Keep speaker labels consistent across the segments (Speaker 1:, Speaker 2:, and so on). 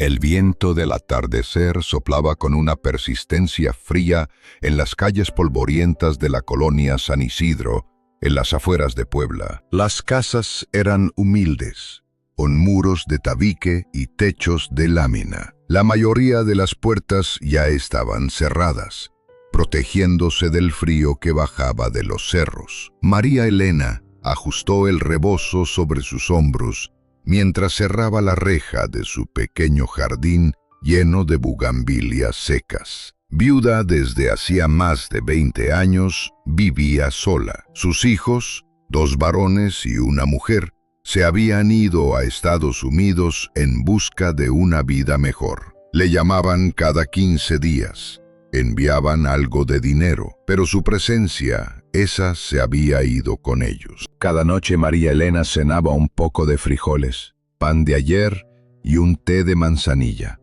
Speaker 1: El viento del atardecer soplaba con una persistencia fría en las calles polvorientas de la colonia San Isidro, en las afueras de Puebla. Las casas eran humildes, con muros de tabique y techos de lámina. La mayoría de las puertas ya estaban cerradas, protegiéndose del frío que bajaba de los cerros. María Elena ajustó el rebozo sobre sus hombros mientras cerraba la reja de su pequeño jardín lleno de bugambilias secas. Viuda desde hacía más de 20 años, vivía sola. Sus hijos, 2 varones y una mujer, se habían ido a Estados Unidos en busca de una vida mejor. Le llamaban cada 15 días. Enviaban algo de dinero, pero su presencia, esa se había ido con ellos. Cada noche María Elena cenaba un poco de frijoles, pan de ayer y un té de manzanilla.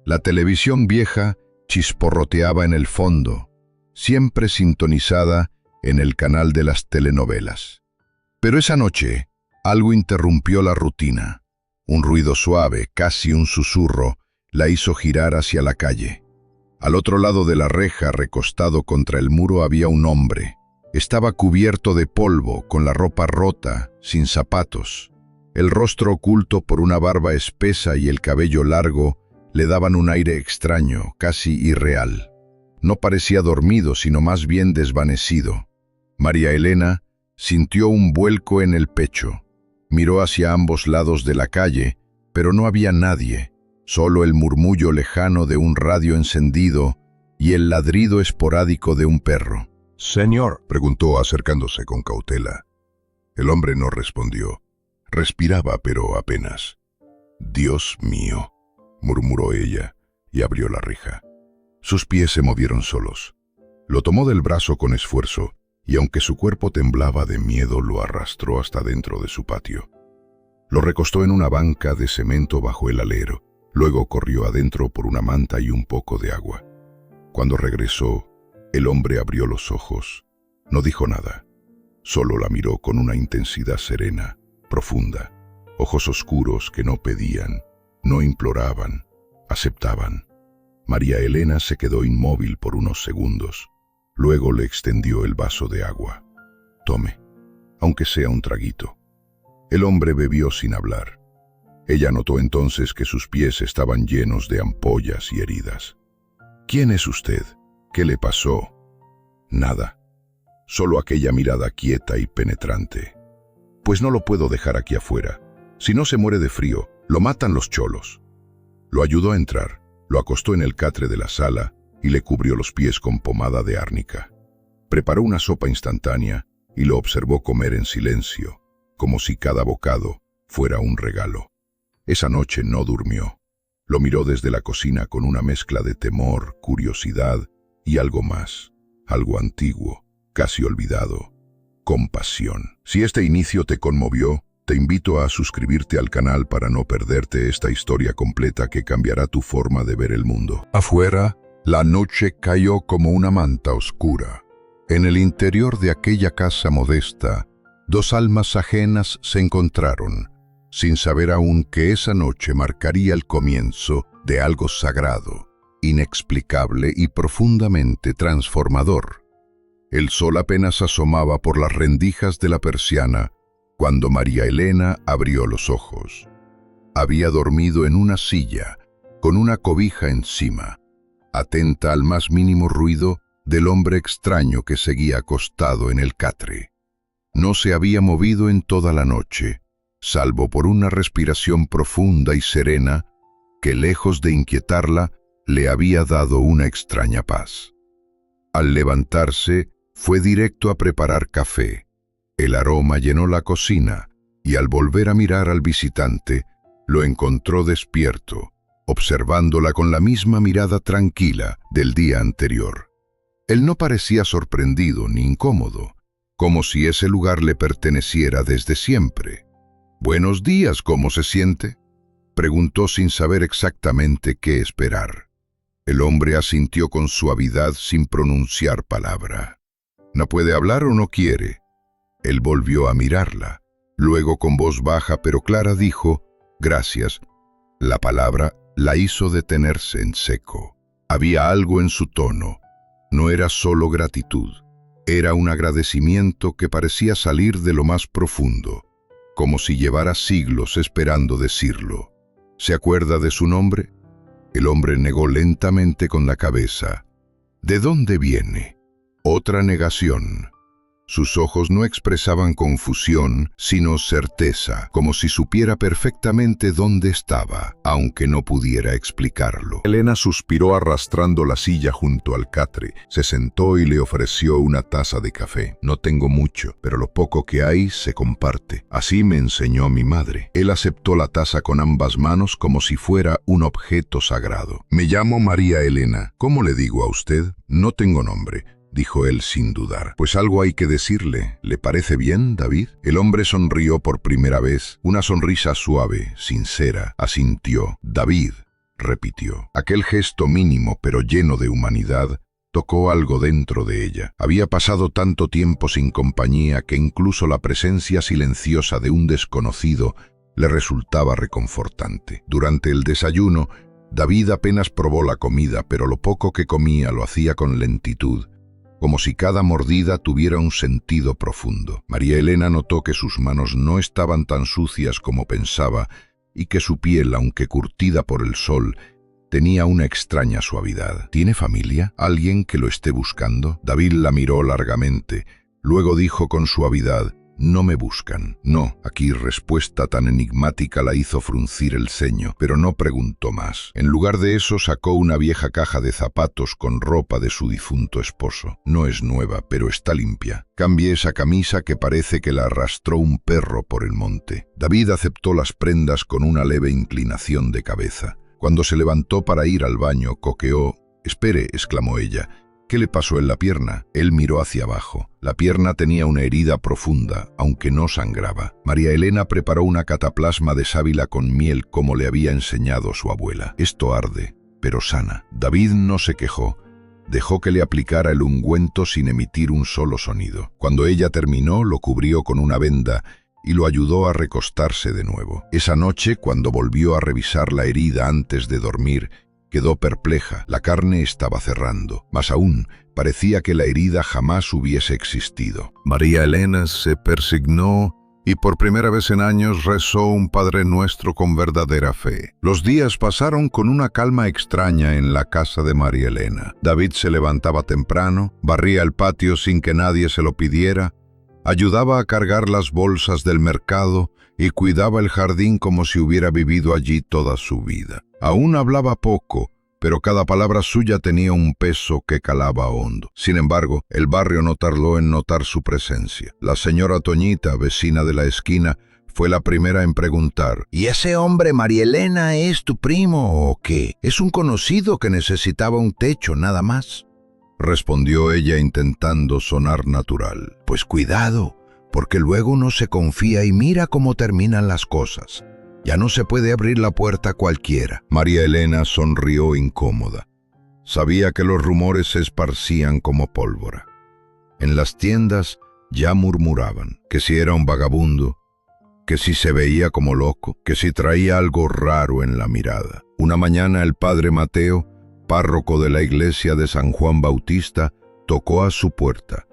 Speaker 1: La televisión vieja chisporroteaba en el fondo, siempre sintonizada en el canal de las telenovelas. Pero esa noche, algo interrumpió la rutina. Un ruido suave, casi un susurro, la hizo girar hacia la calle. Al otro lado de la reja, recostado contra el muro, había un hombre. Estaba cubierto de polvo, con la ropa rota, sin zapatos. El rostro oculto por una barba espesa y el cabello largo le daban un aire extraño, casi irreal. No parecía dormido, sino más bien desvanecido. María Elena sintió un vuelco en el pecho. Miró hacia ambos lados de la calle, pero no había nadie. Solo el murmullo lejano de un radio encendido y el ladrido esporádico de un perro. «Señor», preguntó acercándose con cautela. El hombre no respondió. Respiraba, pero apenas. «Dios mío», murmuró ella, y abrió la reja. Sus pies se movieron solos. Lo tomó del brazo con esfuerzo, y aunque su cuerpo temblaba de miedo, lo arrastró hasta dentro de su patio. Lo recostó en una banca de cemento bajo el alero. Luego corrió adentro por una manta y un poco de agua. Cuando regresó, el hombre abrió los ojos. No dijo nada. Solo la miró con una intensidad serena, profunda. Ojos oscuros que no pedían, no imploraban, aceptaban. María Elena se quedó inmóvil por unos segundos. Luego le extendió el vaso de agua. «Tome, aunque sea un traguito». El hombre bebió sin hablar. Ella notó entonces que sus pies estaban llenos de ampollas y heridas. «¿Quién es usted? ¿Qué le pasó?» «Nada. Solo aquella mirada quieta y penetrante». «Pues no lo puedo dejar aquí afuera. Si no se muere de frío, lo matan los cholos». Lo ayudó a entrar, lo acostó en el catre de la sala y le cubrió los pies con pomada de árnica. Preparó una sopa instantánea y lo observó comer en silencio, como si cada bocado fuera un regalo. Esa noche no durmió. Lo miró desde la cocina con una mezcla de temor, curiosidad y algo más, algo antiguo, casi olvidado, compasión. Si este inicio te conmovió, te invito a suscribirte al canal para no perderte esta historia completa que cambiará tu forma de ver el mundo. Afuera, la noche cayó como una manta oscura. En el interior de aquella casa modesta, 2 almas ajenas se encontraron, sin saber aún que esa noche marcaría el comienzo de algo sagrado, inexplicable y profundamente transformador. El sol apenas asomaba por las rendijas de la persiana cuando María Elena abrió los ojos. Había dormido en una silla, con una cobija encima, atenta al más mínimo ruido del hombre extraño que seguía acostado en el catre. No se había movido en toda la noche, salvo por una respiración profunda y serena que, lejos de inquietarla, le había dado una extraña paz. Al levantarse, fue directo a preparar café. El aroma llenó la cocina y al volver a mirar al visitante, lo encontró despierto, observándola con la misma mirada tranquila del día anterior. Él no parecía sorprendido ni incómodo, como si ese lugar le perteneciera desde siempre. «Buenos días, ¿cómo se siente?», preguntó sin saber exactamente qué esperar. El hombre asintió con suavidad sin pronunciar palabra. «¿No puede hablar o no quiere?». Él volvió a mirarla. Luego, con voz baja pero clara, dijo: «Gracias». La palabra la hizo detenerse en seco. Había algo en su tono. No era solo gratitud. Era un agradecimiento que parecía salir de lo más profundo, como si llevara siglos esperando decirlo. ¿Se acuerda de su nombre? El hombre negó lentamente con la cabeza. ¿De dónde viene? Otra negación. Sus ojos no expresaban confusión, sino certeza, como si supiera perfectamente dónde estaba, aunque no pudiera explicarlo. Elena suspiró arrastrando la silla junto al catre. Se sentó y le ofreció una taza de café. No tengo mucho, pero lo poco que hay se comparte. Así me enseñó mi madre. Él aceptó la taza con ambas manos como si fuera un objeto sagrado. Me llamo María Elena. ¿Cómo le digo a usted? No tengo nombre, dijo él sin dudar. Pues algo hay que decirle. ¿Le parece bien, David? El hombre sonrió por primera vez. Una sonrisa suave, sincera. Asintió. David, repitió. Aquel gesto mínimo, pero lleno de humanidad, tocó algo dentro de ella. Había pasado tanto tiempo sin compañía que incluso la presencia silenciosa de un desconocido le resultaba reconfortante. Durante el desayuno, David apenas probó la comida, pero lo poco que comía lo hacía con lentitud, como si cada mordida tuviera un sentido profundo. María Elena notó que sus manos no estaban tan sucias como pensaba y que su piel, aunque curtida por el sol, tenía una extraña suavidad. ¿Tiene familia? ¿Alguien que lo esté buscando? David la miró largamente. Luego dijo con suavidad: no me buscan. No. Aquí respuesta tan enigmática la hizo fruncir el ceño, pero no preguntó más. En lugar de eso sacó una vieja caja de zapatos con ropa de su difunto esposo. No es nueva, pero está limpia. Cambie esa camisa que parece que la arrastró un perro por el monte. David aceptó las prendas con una leve inclinación de cabeza. Cuando se levantó para ir al baño, coqueó. «Espere», exclamó ella. ¿Qué le pasó en la pierna? Él miró hacia abajo. La pierna tenía una herida profunda, aunque no sangraba. María Elena preparó una cataplasma de sábila con miel como le había enseñado su abuela. Esto arde, pero sana. David no se quejó. Dejó que le aplicara el ungüento sin emitir un solo sonido. Cuando ella terminó, lo cubrió con una venda y lo ayudó a recostarse de nuevo. Esa noche, cuando volvió a revisar la herida antes de dormir, quedó perpleja. La carne estaba cerrando. Más aún, parecía que la herida jamás hubiese existido. María Elena se persignó y por primera vez en años rezó un Padre Nuestro con verdadera fe. Los días pasaron con una calma extraña en la casa de María Elena. David se levantaba temprano, barría el patio sin que nadie se lo pidiera, ayudaba a cargar las bolsas del mercado y cuidaba el jardín como si hubiera vivido allí toda su vida. Aún hablaba poco, pero cada palabra suya tenía un peso que calaba hondo. Sin embargo, el barrio no tardó en notar su presencia. La señora Toñita, vecina de la esquina, fue la primera en preguntar: «¿Y ese hombre, María Elena, es tu primo o qué? Es un conocido que necesitaba un techo, nada más», respondió ella intentando sonar natural. «Pues cuidado, porque luego uno se confía y mira cómo terminan las cosas. Ya no se puede abrir la puerta a cualquiera». María Elena sonrió incómoda. Sabía que los rumores se esparcían como pólvora. En las tiendas ya murmuraban que si era un vagabundo, que si se veía como loco, que si traía algo raro en la mirada. Una mañana el padre Mateo, párroco de la iglesia de San Juan Bautista, tocó a su puerta.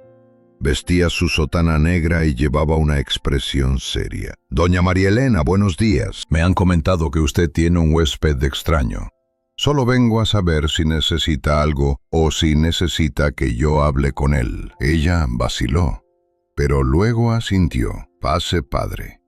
Speaker 1: Vestía su sotana negra y llevaba una expresión seria. «Doña María Elena, buenos días. Me han comentado que usted tiene un huésped extraño. Solo vengo a saber si necesita algo o si necesita que yo hable con él». Ella vaciló, pero luego asintió. «Pase, padre.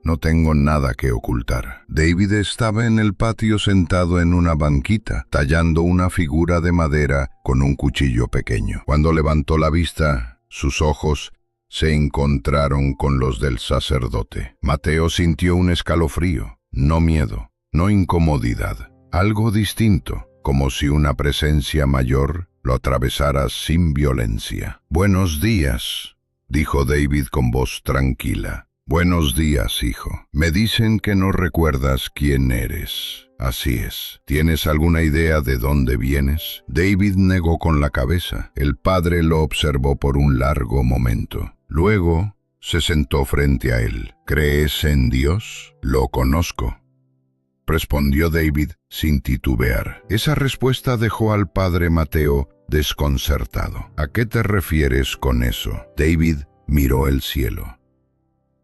Speaker 1: No tengo nada que ocultar». David estaba en el patio sentado en una banquita, tallando una figura de madera con un cuchillo pequeño. Cuando levantó la vista, sus ojos se encontraron con los del sacerdote. Mateo sintió un escalofrío, no miedo, no incomodidad, algo distinto, como si una presencia mayor lo atravesara sin violencia. «Buenos días», dijo David con voz tranquila. «Buenos días, hijo. Me dicen que no recuerdas quién eres». «Así es. ¿Tienes alguna idea de dónde vienes?» David negó con la cabeza. El padre lo observó por un largo momento. Luego se sentó frente a él. «¿Crees en Dios?» «Lo conozco». respondió David sin titubear. Esa respuesta dejó al padre Mateo desconcertado. ¿A qué te refieres con eso? David miró el cielo.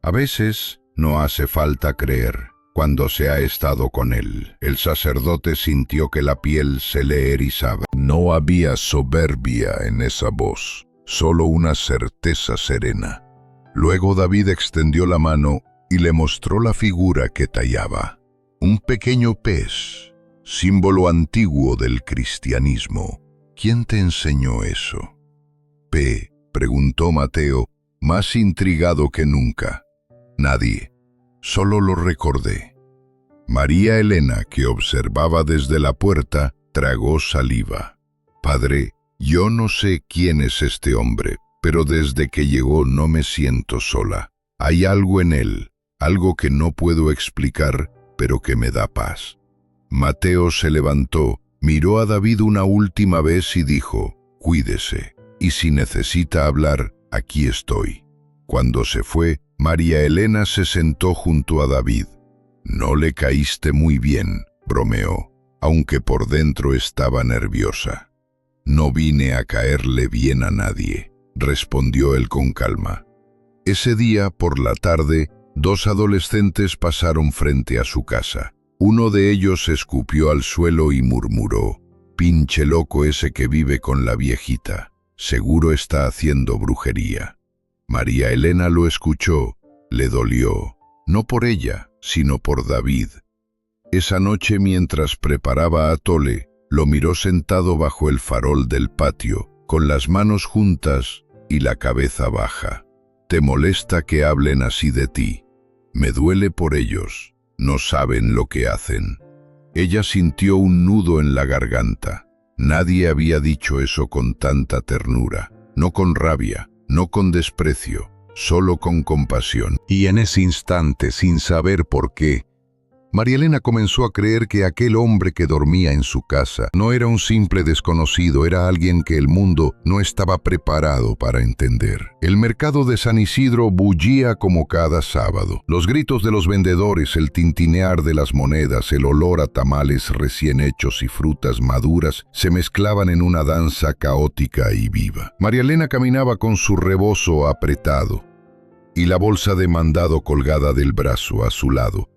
Speaker 1: A veces no hace falta creer cuando se ha estado con él. El sacerdote sintió que la piel se le erizaba. No había soberbia en esa voz, solo una certeza serena. Luego David extendió la mano y le mostró la figura que tallaba. Un pequeño pez, símbolo antiguo del cristianismo. ¿Quién te enseñó eso? Preguntó Mateo, más intrigado que nunca. Nadie, solo lo recordé. María Elena, que observaba desde la puerta, tragó saliva. Padre, yo no sé quién es este hombre, pero desde que llegó no me siento sola. Hay algo en él, algo que no puedo explicar, pero que me da paz. Mateo se levantó, miró a David una última vez y dijo, cuídese, y si necesita hablar, aquí estoy. Cuando se fue, María Elena se sentó junto a David. No le caíste muy bien, bromeó, aunque por dentro estaba nerviosa. No vine a caerle bien a nadie, respondió él con calma. Ese día, por la tarde, 2 adolescentes pasaron frente a su casa. Uno de ellos escupió al suelo y murmuró, «Pinche loco ese que vive con la viejita, seguro está haciendo brujería». María Elena lo escuchó, le dolió, no por ella, sino por David. Esa noche, mientras preparaba atole, lo miró sentado bajo el farol del patio, con las manos juntas y la cabeza baja. «¿Te molesta que hablen así de ti? Me duele por ellos. No saben lo que hacen». Ella sintió un nudo en la garganta. Nadie había dicho eso con tanta ternura, no con rabia, no con desprecio, solo con compasión. Y en ese instante, sin saber por qué, María Elena comenzó a creer que aquel hombre que dormía en su casa no era un simple desconocido, era alguien que el mundo no estaba preparado para entender. El mercado de San Isidro bullía como cada sábado. Los gritos de los vendedores, el tintinear de las monedas, el olor a tamales recién hechos y frutas maduras se mezclaban en una danza caótica y viva. María Elena caminaba con su rebozo apretado y la bolsa de mandado colgada del brazo a su lado.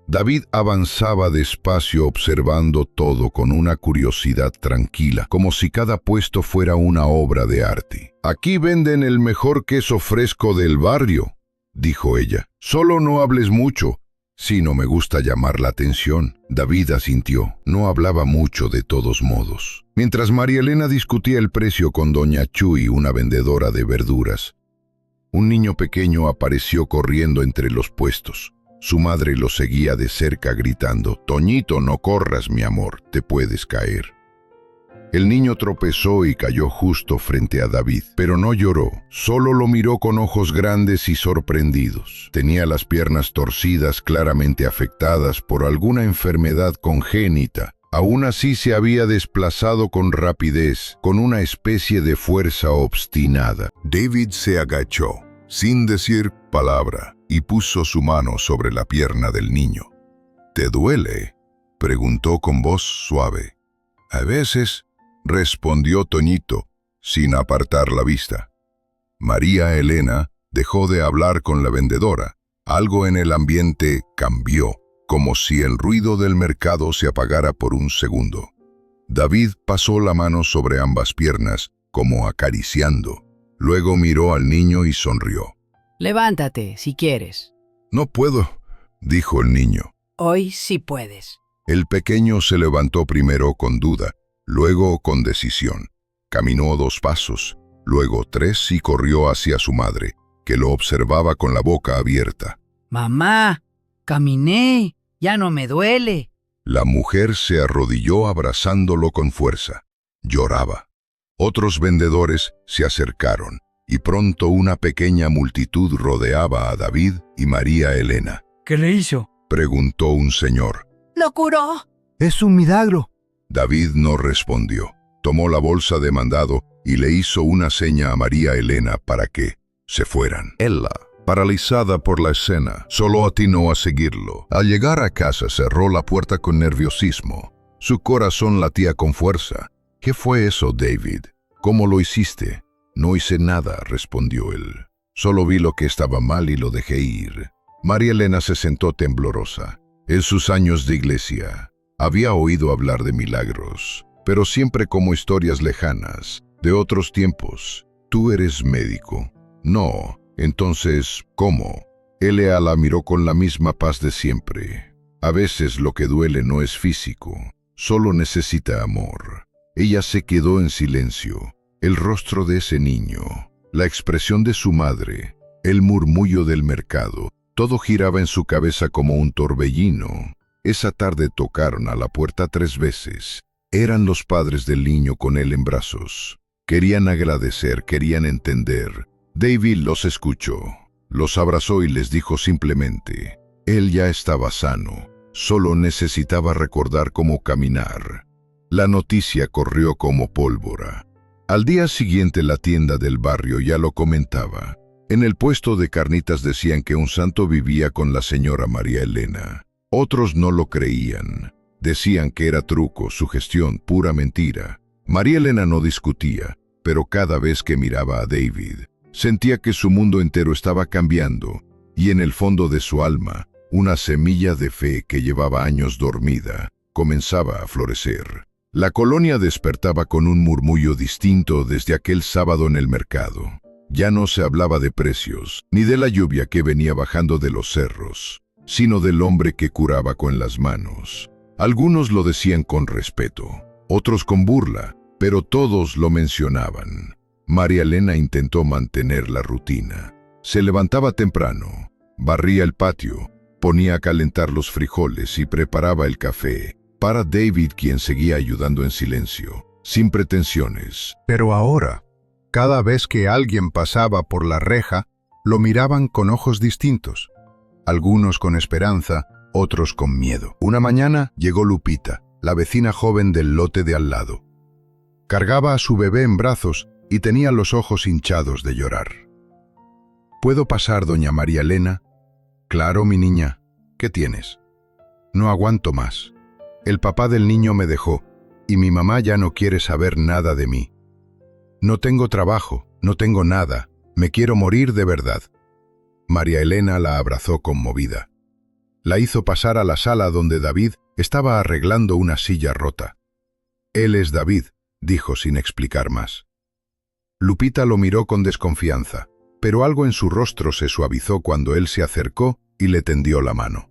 Speaker 1: David avanzaba despacio observando todo con una curiosidad tranquila, como si cada puesto fuera una obra de arte. «Aquí venden el mejor queso fresco del barrio», dijo ella. «Solo no hables mucho». «Sí, no me gusta llamar la atención». David asintió. No hablaba mucho de todos modos. Mientras María Elena discutía el precio con doña Chuy, una vendedora de verduras, un niño pequeño apareció corriendo entre los puestos. Su madre lo seguía de cerca gritando, «Toñito, no corras, mi amor, te puedes caer». El niño tropezó y cayó justo frente a David, pero no lloró, solo lo miró con ojos grandes y sorprendidos. Tenía las piernas torcidas, claramente afectadas por alguna enfermedad congénita. Aún así se había desplazado con rapidez, con una especie de fuerza obstinada. David se agachó, sin decir palabra, y puso su mano sobre la pierna del niño. «¿Te duele?», preguntó con voz suave. «A veces», respondió Toñito, sin apartar la vista. María Elena dejó de hablar con la vendedora. Algo en el ambiente cambió, como si el ruido del mercado se apagara por un segundo. David pasó la mano sobre ambas piernas, como acariciando. Luego miró al niño y sonrió.
Speaker 2: «Levántate, si quieres».
Speaker 1: «No puedo», dijo el niño.
Speaker 2: «Hoy sí puedes».
Speaker 1: El pequeño se levantó primero con duda, luego con decisión. Caminó 2 pasos, luego 3 y corrió hacia su madre, que lo observaba con la boca abierta.
Speaker 2: «Mamá, caminé, ya no me duele».
Speaker 1: La mujer se arrodilló abrazándolo con fuerza. Lloraba. Otros vendedores se acercaron, y pronto una pequeña multitud rodeaba a David y María Elena.
Speaker 3: ¿Qué le hizo?,
Speaker 1: preguntó un señor.
Speaker 2: «Lo curó».
Speaker 3: «Es un milagro».
Speaker 1: David no respondió. Tomó la bolsa de mandado y le hizo una seña a María Elena para que se fueran. Ella Paralizada por la escena, solo atinó a seguirlo. Al llegar a casa cerró la puerta con nerviosismo. Su corazón latía con fuerza. «¿Qué fue eso, David? ¿Cómo lo hiciste?» «No hice nada», respondió él. «Solo vi lo que estaba mal y lo dejé ir». María Elena se sentó temblorosa. En sus años de iglesia, había oído hablar de milagros, pero siempre como historias lejanas, de otros tiempos. «¿Tú eres médico?» «No». «Entonces, ¿cómo?» Ella la miró con la misma paz de siempre. A veces lo que duele no es físico, solo necesita amor. Ella se quedó en silencio. El rostro de ese niño, la expresión de su madre, el murmullo del mercado, todo giraba en su cabeza como un torbellino. Esa tarde tocaron a la puerta 3 veces. Eran los padres del niño con él en brazos. Querían agradecer, querían entender. David los escuchó, los abrazó y les dijo simplemente, él ya estaba sano, solo necesitaba recordar cómo caminar. La noticia corrió como pólvora. Al día siguiente la tienda del barrio ya lo comentaba. En el puesto de carnitas decían que un santo vivía con la señora María Elena. Otros no lo creían. Decían que era truco, sugestión, pura mentira. María Elena no discutía, pero cada vez que miraba a David, sentía que su mundo entero estaba cambiando, y en el fondo de su alma, una semilla de fe que llevaba años dormida, comenzaba a florecer. La colonia despertaba con un murmullo distinto desde aquel sábado en el mercado. Ya no se hablaba de precios, ni de la lluvia que venía bajando de los cerros, sino del hombre que curaba con las manos. Algunos lo decían con respeto, otros con burla, pero todos lo mencionaban. María Elena intentó mantener la rutina. Se levantaba temprano, barría el patio, ponía a calentar los frijoles y preparaba el café para David, quien seguía ayudando en silencio, sin pretensiones.
Speaker 4: Pero ahora, cada vez que alguien pasaba por la reja, lo miraban con ojos distintos. Algunos con esperanza, otros con miedo. Una mañana llegó Lupita, la vecina joven del lote de al lado. Cargaba a su bebé en brazos y tenía los ojos hinchados de llorar. «¿Puedo pasar, doña María Elena?» «Claro, mi niña. ¿Qué tienes?» «No aguanto más. El papá del niño me dejó, y mi mamá ya no quiere saber nada de mí. No tengo trabajo, no tengo nada. Me quiero morir de verdad». María Elena la abrazó conmovida. La hizo pasar a la sala donde David estaba arreglando una silla rota. «Él es David», dijo sin explicar más. Lupita lo miró con desconfianza, pero algo en su rostro se suavizó cuando él se acercó y le tendió la mano.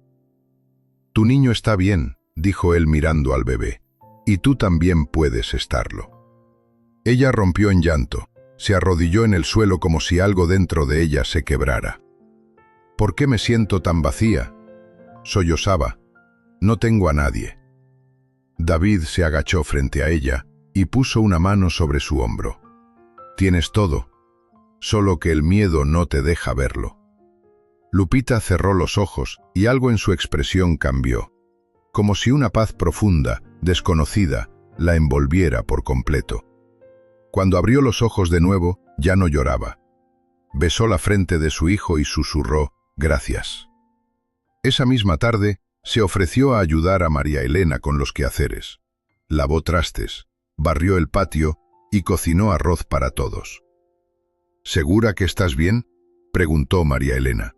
Speaker 4: «Tu niño está bien», dijo él mirando al bebé, «y tú también puedes estarlo». Ella rompió en llanto, se arrodilló en el suelo como si algo dentro de ella se quebrara. «¿Por qué me siento tan vacía?», sollozaba. «No tengo a nadie». David se agachó frente a ella y puso una mano sobre su hombro. «Tienes todo, solo que el miedo no te deja verlo». Lupita cerró los ojos y algo en su expresión cambió, como si una paz profunda, desconocida, la envolviera por completo. Cuando abrió los ojos de nuevo, ya no lloraba. Besó la frente de su hijo y susurró, «Gracias». Esa misma tarde, se ofreció a ayudar a María Elena con los quehaceres. Lavó trastes, barrió el patio y cocinó arroz para todos. «¿Segura que estás bien?», preguntó María Elena.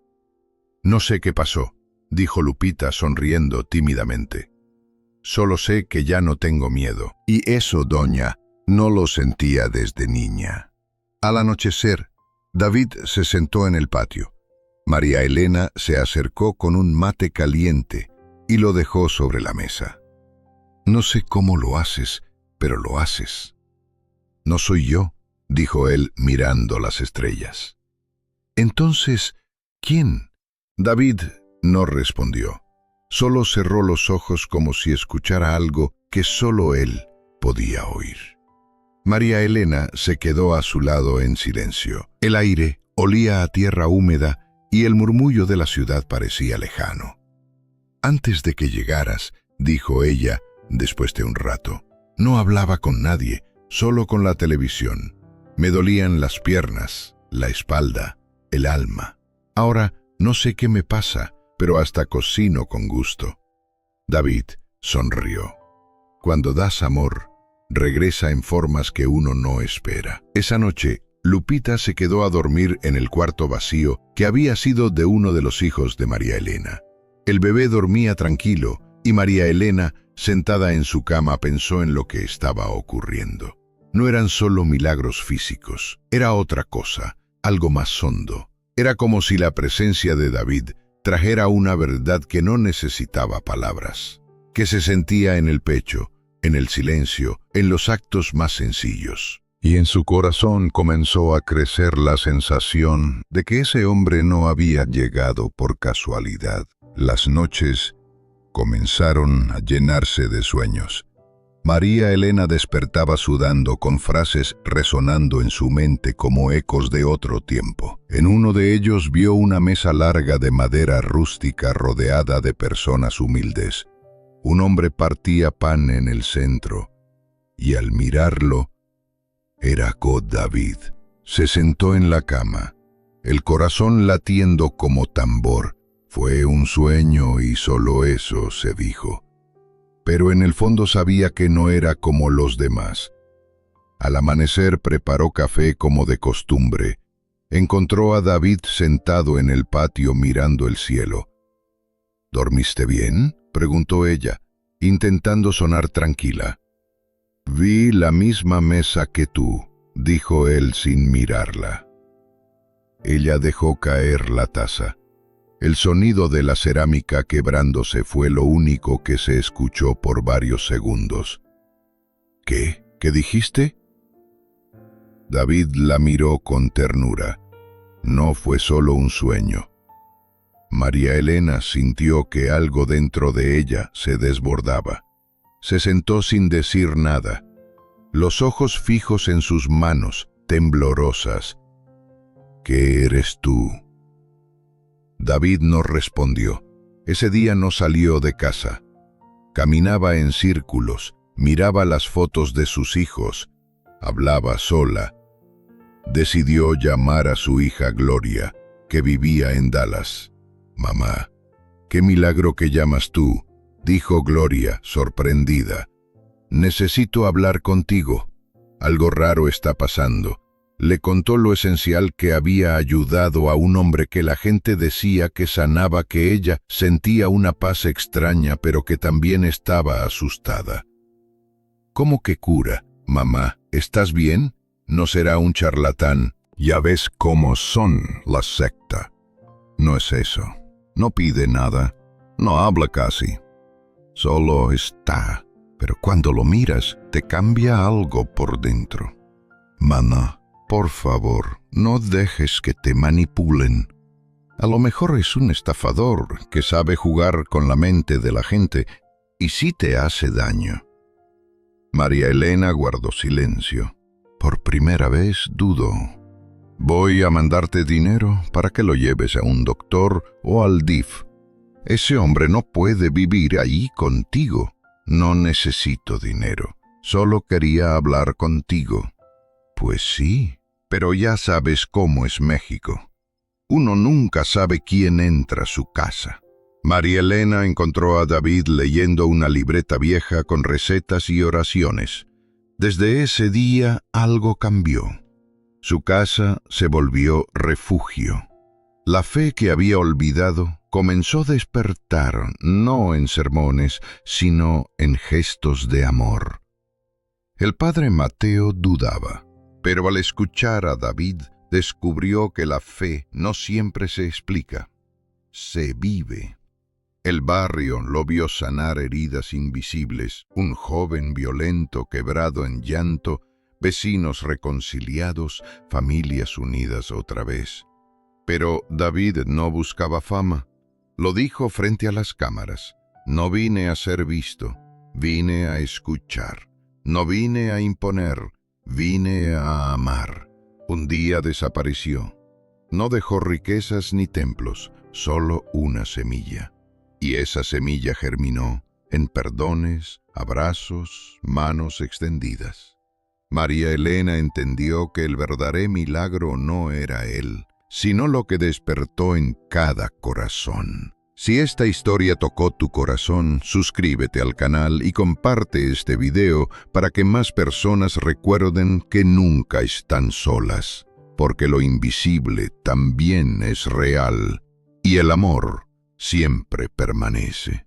Speaker 4: «No sé qué pasó», dijo Lupita sonriendo tímidamente. «Solo sé que ya no tengo miedo».
Speaker 1: Y eso, doña, no lo sentía desde niña. Al anochecer, David se sentó en el patio. María Elena se acercó con un mate caliente y lo dejó sobre la mesa. «No sé cómo lo haces, pero lo haces». «No soy yo», dijo él mirando las estrellas. «Entonces, ¿quién?». David no respondió. Solo cerró los ojos como si escuchara algo que solo él podía oír. María Elena se quedó a su lado en silencio. El aire olía a tierra húmeda y el murmullo de la ciudad parecía lejano. «Antes de que llegaras», dijo ella, después de un rato, «no hablaba con nadie, solo con la televisión. Me dolían las piernas, la espalda, el alma. Ahora no sé qué me pasa, pero hasta cocino con gusto. David sonrió. Cuando das amor, regresa en formas que uno no espera. Esa noche, Lupita se quedó a dormir en el cuarto vacío que había sido de uno de los hijos de María Elena. El bebé dormía tranquilo y María Elena, sentada en su cama, pensó en lo que estaba ocurriendo. No eran solo milagros físicos, era otra cosa, algo más hondo. Era como si la presencia de David trajera una verdad que no necesitaba palabras, que se sentía en el pecho, en el silencio, en los actos más sencillos. Y en su corazón comenzó a crecer la sensación de que ese hombre no había llegado por casualidad. Las noches comenzaron a llenarse de sueños. María Elena despertaba sudando, con frases resonando en su mente como ecos de otro tiempo. En uno de ellos vio una mesa larga de madera rústica rodeada de personas humildes. Un hombre partía pan en el centro, y al mirarlo, era David. Se sentó en la cama, el corazón latiendo como tambor. Fue un sueño y solo eso, se dijo. Pero en el fondo sabía que no era como los demás. Al amanecer preparó café como de costumbre. Encontró a David sentado en el patio mirando el cielo. ¿Dormiste bien?, preguntó ella, intentando sonar tranquila. Vi la misma mesa que tú, dijo él sin mirarla. Ella dejó caer la taza. El sonido de la cerámica quebrándose fue lo único que se escuchó por varios segundos. ¿Qué? ¿Qué dijiste? David la miró con ternura. No fue solo un sueño. María Elena sintió que algo dentro de ella se desbordaba. Se sentó sin decir nada, los ojos fijos en sus manos, temblorosas. ¿Qué eres tú? David no respondió. Ese día no salió de casa. Caminaba en círculos, miraba las fotos de sus hijos, hablaba sola. Decidió llamar a su hija Gloria, que vivía en Dallas. «Mamá, qué milagro que llamas tú», dijo Gloria, sorprendida. «Necesito hablar contigo. Algo raro está pasando». Le contó lo esencial, que había ayudado a un hombre que la gente decía que sanaba, que ella sentía una paz extraña, pero que también estaba asustada. «¿Cómo que cura? Mamá, ¿estás bien? No será un charlatán. Ya ves cómo son las sectas. No es eso. No pide nada. No habla casi. Solo está. Pero cuando lo miras, te cambia algo por dentro. Mamá, por favor, no dejes que te manipulen. A lo mejor es un estafador que sabe jugar con la mente de la gente y sí te hace daño». María Elena guardó silencio. «Por primera vez dudo. Voy a mandarte dinero para que lo lleves a un doctor o al DIF. Ese hombre no puede vivir ahí contigo. No necesito dinero. Solo quería hablar contigo». «Pues sí, pero ya sabes cómo es México. Uno nunca sabe quién entra a su casa». María Elena encontró a David leyendo una libreta vieja con recetas y oraciones. Desde ese día algo cambió. Su casa se volvió refugio. La fe que había olvidado comenzó a despertar, no en sermones, sino en gestos de amor. El padre Mateo dudaba, pero al escuchar a David descubrió que la fe no siempre se explica, se vive. El barrio lo vio sanar heridas invisibles, un joven violento quebrado en llanto, vecinos reconciliados, familias unidas otra vez. Pero David no buscaba fama. Lo dijo frente a las cámaras: «No vine a ser visto, vine a escuchar. No vine a imponer, vine a amar». Un día desapareció. No dejó riquezas ni templos, solo una semilla. Y esa semilla germinó en perdones, abrazos, manos extendidas. María Elena entendió que el verdadero milagro no era él, sino lo que despertó en cada corazón. Si esta historia tocó tu corazón, suscríbete al canal y comparte este video para que más personas recuerden que nunca están solas, porque lo invisible también es real y el amor siempre permanece.